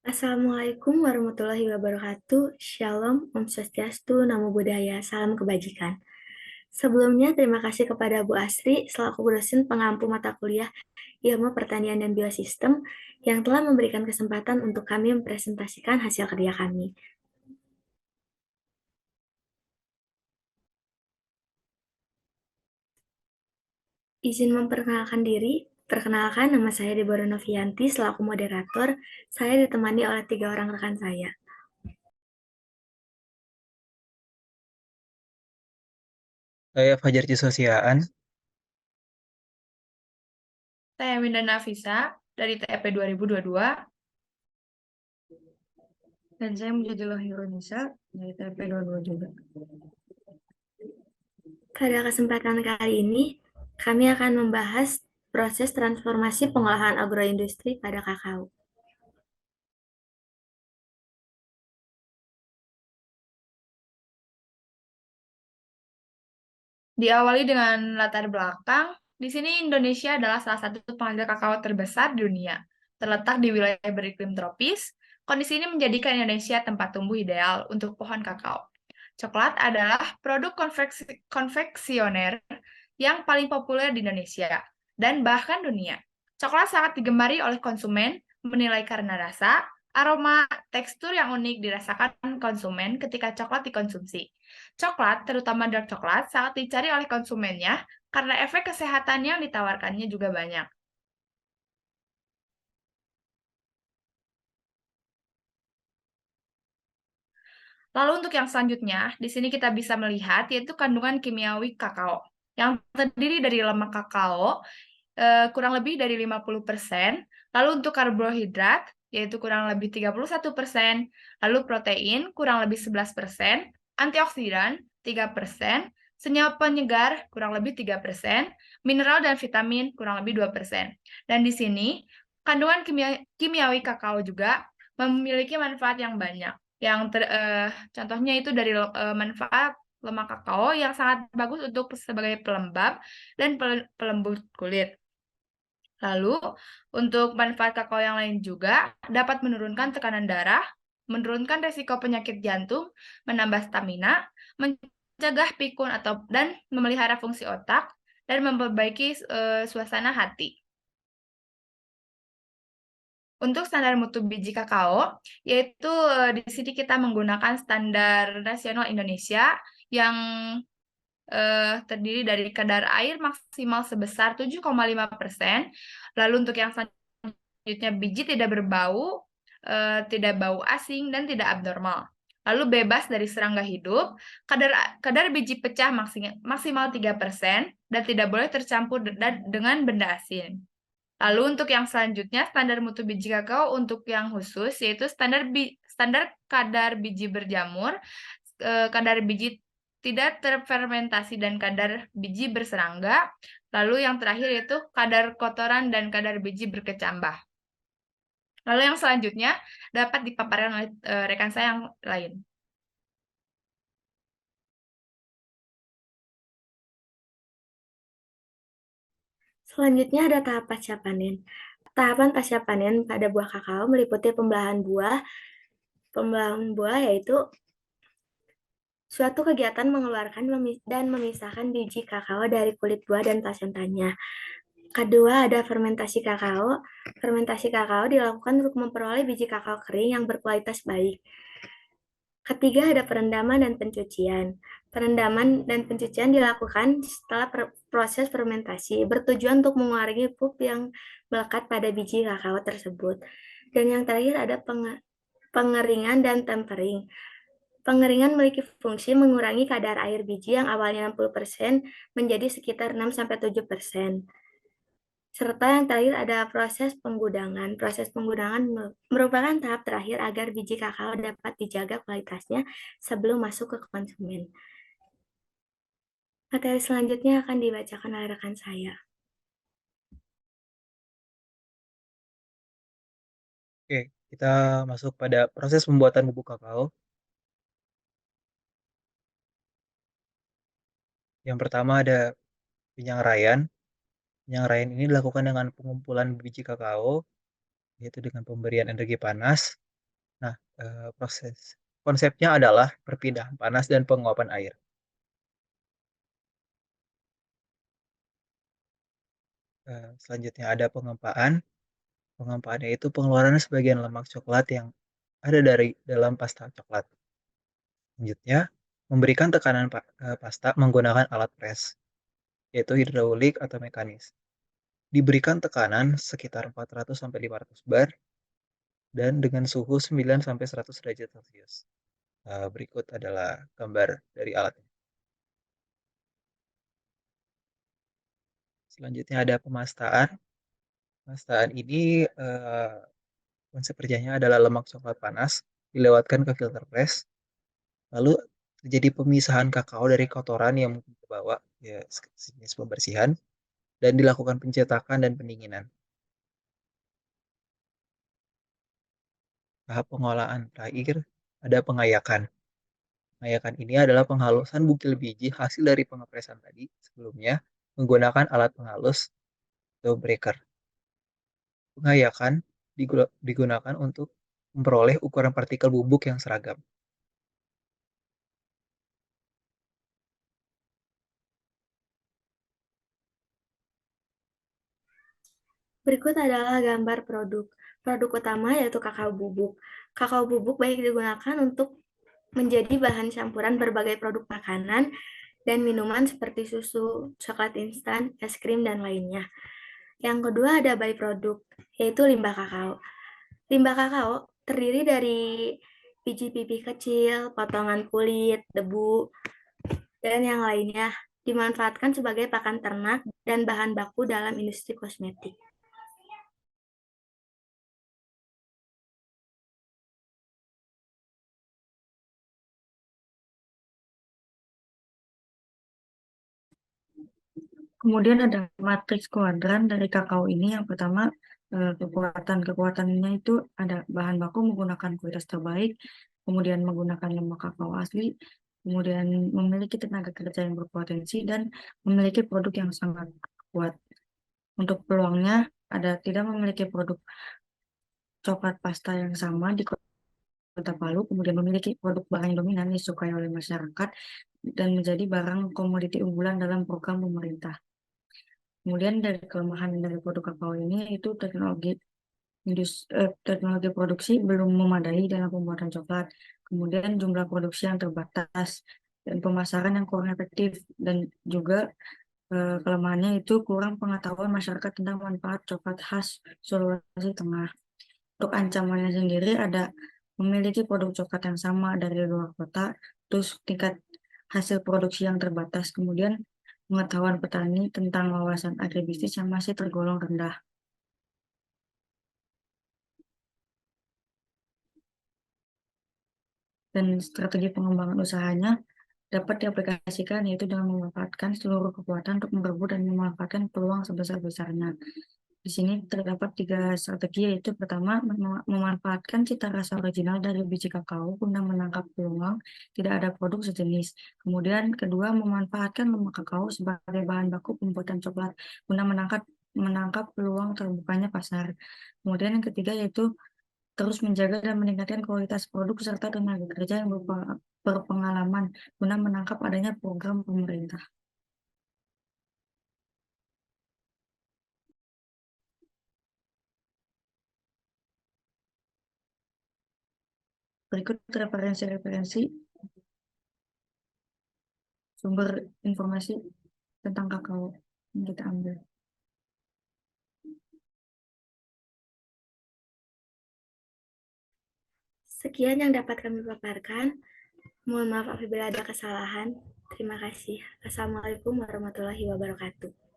Assalamualaikum warahmatullahi wabarakatuh. Shalom, Om Swastiastu, Namo Buddhaya, salam kebajikan. Sebelumnya, terima kasih kepada Bu Asri selaku dosen pengampu mata kuliah Ilmu Pertanian dan Biosistem yang telah memberikan kesempatan untuk kami mempresentasikan hasil kerja kami. Izin memperkenalkan diri. Perkenalkan, nama saya Deborah Novianti selaku moderator. Saya ditemani oleh 3 orang rekan saya. Saya Fajar Cisosiaan. Saya Winda Nafisa dari TEP 2022 dan saya Mujadillah Hironisa dari TEP 22 juga. Pada kesempatan kali ini, kami akan membahas proses transformasi pengolahan agroindustri pada kakao. Diawali dengan latar belakang, di sini Indonesia adalah salah satu penghasil kakao terbesar di dunia. Terletak di wilayah beriklim tropis, kondisi ini menjadikan Indonesia tempat tumbuh ideal untuk pohon kakao. Coklat adalah produk konveksioner yang paling populer di Indonesia dan bahkan dunia. Coklat sangat digemari oleh konsumen, menilai karena rasa, aroma, tekstur yang unik dirasakan konsumen ketika coklat dikonsumsi. Coklat, terutama dark coklat, sangat dicari oleh konsumennya karena efek kesehatan yang ditawarkannya juga banyak. Lalu untuk yang selanjutnya, di sini kita bisa melihat yaitu kandungan kimiawi kakao yang terdiri dari lemak kakao kurang lebih dari 50%, lalu untuk karbohidrat yaitu kurang lebih 31%, lalu protein kurang lebih 11%, antioksidan 3%, senyawa penyegar kurang lebih 3%, mineral dan vitamin kurang lebih 2%. Dan di sini kandungan kimiawi kakao juga memiliki manfaat yang banyak. Contohnya itu dari manfaat lemak kakao yang sangat bagus untuk sebagai pelembab dan pelembut kulit. Lalu, untuk manfaat kakao yang lain juga dapat menurunkan tekanan darah, menurunkan resiko penyakit jantung, menambah stamina, mencegah pikun dan memelihara fungsi otak, dan memperbaiki suasana hati. Untuk standar mutu biji kakao, yaitu di sini kita menggunakan standar nasional Indonesia yang terdiri dari kadar air maksimal sebesar 7,5%. Lalu untuk yang selanjutnya biji tidak berbau, tidak bau asing, dan tidak abnormal. Lalu bebas dari serangga hidup, kadar biji pecah maksimal 3% dan tidak boleh tercampur dengan benda asin. Lalu untuk yang selanjutnya, standar mutu biji kakao untuk yang khusus, yaitu standar kadar biji berjamur, kadar biji tidak terfermentasi dan kadar biji berserangga. Lalu yang terakhir yaitu kadar kotoran dan kadar biji berkecambah. Lalu yang selanjutnya dapat dipaparkan oleh rekan saya yang lain. Selanjutnya ada tahap pasca panen. Tahapan pasca panen pada buah kakao meliputi pembelahan buah. Pembelahan buah yaitu suatu kegiatan mengeluarkan dan memisahkan biji kakao dari kulit buah dan plasentanya. Kedua, ada fermentasi kakao. Fermentasi kakao dilakukan untuk memperoleh biji kakao kering yang berkualitas baik. Ketiga, ada perendaman dan pencucian. Perendaman dan pencucian dilakukan setelah proses fermentasi, bertujuan untuk mengurangi pup yang melekat pada biji kakao tersebut. Dan yang terakhir ada pengeringan dan tempering. Pengeringan memiliki fungsi mengurangi kadar air biji yang awalnya 60% menjadi sekitar 6-7%. Serta yang terakhir ada proses penggudangan. Proses penggudangan merupakan tahap terakhir agar biji kakao dapat dijaga kualitasnya sebelum masuk ke konsumen. Materi selanjutnya akan dibacakan oleh rekan saya. Oke, kita masuk pada proses pembuatan bubuk kakao. Yang pertama ada penyangraian. Penyangraian ini dilakukan dengan pengumpulan biji kakao, yaitu dengan pemberian energi panas. Nah, konsepnya adalah perpindahan panas dan penguapan air. Selanjutnya ada pengempaan. Pengempaannya itu pengeluaran sebagian lemak coklat yang ada dari dalam pasta coklat. Selanjutnya, memberikan tekanan pasta menggunakan alat pres, yaitu hidraulik atau mekanis. Diberikan tekanan sekitar 400-500 bar dan dengan suhu 9-100 derajat Celcius. Berikut adalah gambar dari alatnya. Selanjutnya ada pemastaan. Pemastaan ini konsep kerjanya adalah lemak coklat panas dilewatkan ke filter press, lalu terjadi pemisahan kakao dari kotoran yang mungkin terbawa, ya jenis pembersihan, dan dilakukan pencetakan dan pendinginan. Tahap pengolahan terakhir ada pengayakan. Pengayakan ini adalah penghalusan bukil biji hasil dari pengepresan tadi sebelumnya menggunakan alat penghalus atau breaker. Pengayakan digunakan untuk memperoleh ukuran partikel bubuk yang seragam. Berikut adalah gambar produk. Produk utama yaitu kakao bubuk. Kakao bubuk baik digunakan untuk menjadi bahan campuran berbagai produk makanan dan minuman seperti susu, coklat instan, es krim, dan lainnya. Yang kedua ada byproduct, yaitu limbah kakao. Limbah kakao terdiri dari biji pipih kecil, potongan kulit, debu, dan yang lainnya dimanfaatkan sebagai pakan ternak dan bahan baku dalam industri kosmetik. Kemudian ada matriks kuadran dari kakao ini. Yang pertama, kekuatannya itu ada bahan baku menggunakan kualitas terbaik, kemudian menggunakan lemak kakao asli, kemudian memiliki tenaga kerja yang berpotensi, dan memiliki produk yang sangat kuat. Untuk peluangnya, ada tidak memiliki produk coklat pasta yang sama di Kota Palu, kemudian memiliki produk barang yang dominan disukai oleh masyarakat, dan menjadi barang komoditi unggulan dalam program pemerintah. Kemudian dari kelemahan dari produk kakao ini itu teknologi produksi belum memadai dalam pembuatan coklat. Kemudian jumlah produksi yang terbatas dan pemasaran yang kurang efektif, dan juga kelemahannya itu kurang pengetahuan masyarakat tentang manfaat coklat khas Sulawesi Tengah. Untuk ancamannya sendiri ada memiliki produk coklat yang sama dari luar kota, terus tingkat hasil produksi yang terbatas, kemudian pengetahuan petani tentang wawasan agribisnis yang masih tergolong rendah. Dan strategi pengembangan usahanya dapat diaplikasikan yaitu dengan memanfaatkan seluruh kekuatan untuk merebut dan memanfaatkan peluang sebesar-besarnya. Di sini terdapat 3 strategi, yaitu pertama, memanfaatkan cita rasa original dari biji kakao guna menangkap peluang tidak ada produk sejenis. Kemudian kedua, memanfaatkan lemak kakao sebagai bahan baku pembuatan coklat guna menangkap peluang terbukanya pasar. Kemudian yang ketiga yaitu terus menjaga dan meningkatkan kualitas produk serta tenaga kerja yang berpengalaman guna menangkap adanya program pemerintah. Berikut referensi-referensi sumber informasi tentang kakao yang kita ambil. Sekian yang dapat kami paparkan. Mohon maaf apabila ada kesalahan. Terima kasih. Assalamualaikum warahmatullahi wabarakatuh.